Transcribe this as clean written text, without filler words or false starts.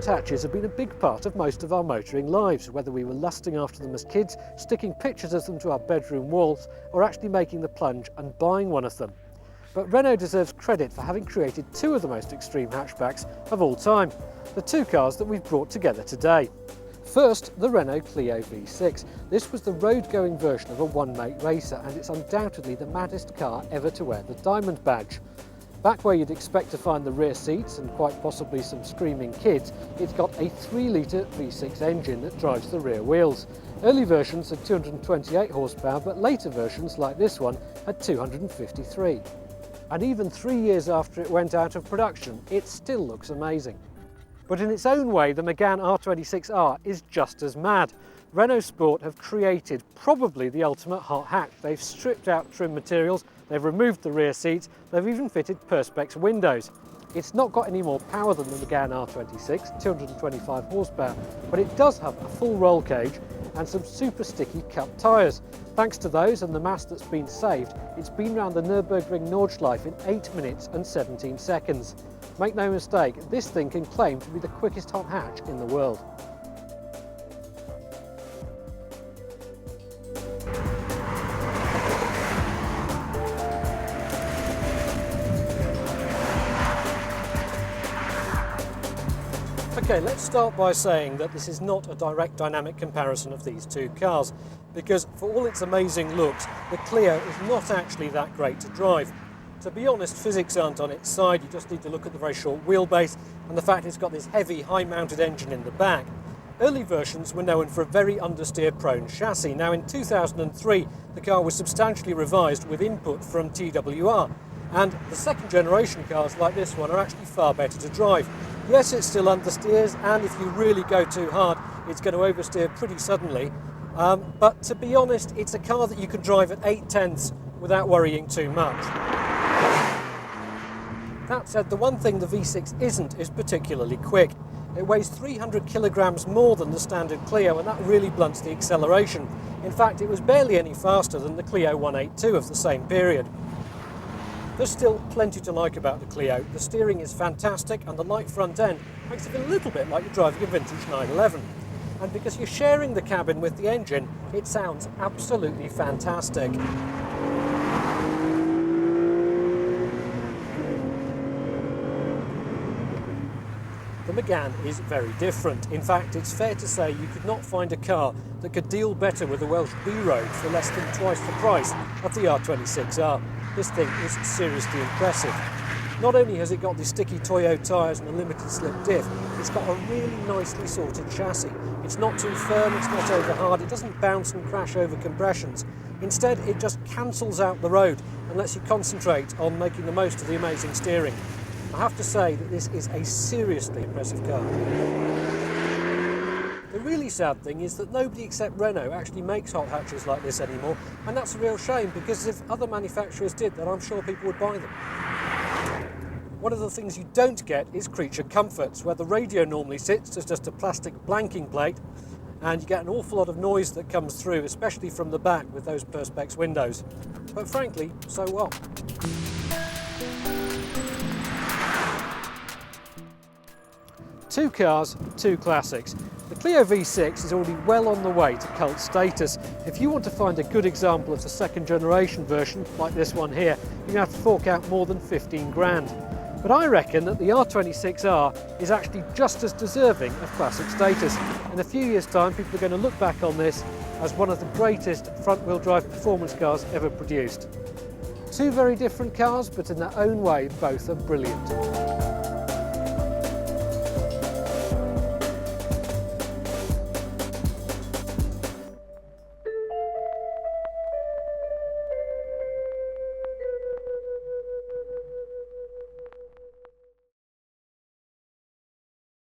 hot hatches have been a big part of most of our motoring lives, whether we were lusting after them as kids, sticking pictures of them to our bedroom walls, or actually making the plunge and buying one of them. But Renault deserves credit for having created two of the most extreme hatchbacks of all time, the two cars that we've brought together today. First, the Renault Clio V6. This was the road-going version of a one-make racer, and it's undoubtedly the maddest car ever to wear the diamond badge. Back where you'd expect to find the rear seats and quite possibly some screaming kids, it's got a 3-litre V6 engine that drives the rear wheels. Early versions had 228 horsepower, but later versions, like this one, had 253. And even 3 years after it went out of production, it still looks amazing. But in its own way, the Megane R26.R is just as mad. Renault Sport have created probably the ultimate hot hatch. They've stripped out trim materials, they've removed the rear seats, they've even fitted Perspex windows. It's not got any more power than the Megane R26, 225 horsepower, but it does have a full roll cage and some super sticky cup tyres. Thanks to those and the mass that's been saved, it's been round the Nürburgring Nordschleife in 8 minutes and 17 seconds. Make no mistake, this thing can claim to be the quickest hot hatch in the world. Okay, let's start by saying that this is not a direct dynamic comparison of these two cars, because for all its amazing looks, the Clio is not actually that great to drive. To be honest, physics aren't on its side. You just need to look at the very short wheelbase and the fact it's got this heavy, high-mounted engine in the back. Early versions were known for a very understeer-prone chassis. Now, in 2003, the car was substantially revised with input from TWR, and the second-generation cars like this one are actually far better to drive. Yes, it still understeers, and if you really go too hard, it's going to oversteer pretty suddenly. But to be honest, it's a car that you can drive at 8/10 without worrying too much. That said, the one thing the V6 isn't is particularly quick. It weighs 300 kilograms more than the standard Clio, and that really blunts the acceleration. In fact, it was barely any faster than the Clio 182 of the same period. There's still plenty to like about the Clio. The steering is fantastic, and the light front end makes it feel a little bit like you're driving a vintage 911. And because you're sharing the cabin with the engine, it sounds absolutely fantastic. The Megane is very different. In fact, it's fair to say you could not find a car that could deal better with the Welsh B-Road for less than twice the price of the R26R. This thing is seriously impressive. Not only has it got the sticky Toyo tyres and a limited slip diff, it's got a really nicely sorted chassis. It's not too firm, it's not over hard, it doesn't bounce and crash over compressions. Instead, it just cancels out the road and lets you concentrate on making the most of the amazing steering. I have to say that this is a seriously impressive car. The really sad thing is that nobody except Renault actually makes hot hatches like this anymore, and that's a real shame, because if other manufacturers did, then I'm sure people would buy them. One of the things you don't get is creature comforts. Where the radio normally sits, there's just a plastic blanking plate, and you get an awful lot of noise that comes through, especially from the back with those Perspex windows. But frankly, so what? Two cars, two classics. The Clio V6 is already well on the way to cult status. If you want to find a good example of the second generation version, like this one here, you're going to have to fork out more than 15 grand. But I reckon that the R26R is actually just as deserving of classic status. In a few years' time, people are going to look back on this as one of the greatest front-wheel drive performance cars ever produced. Two very different cars, but in their own way, both are brilliant.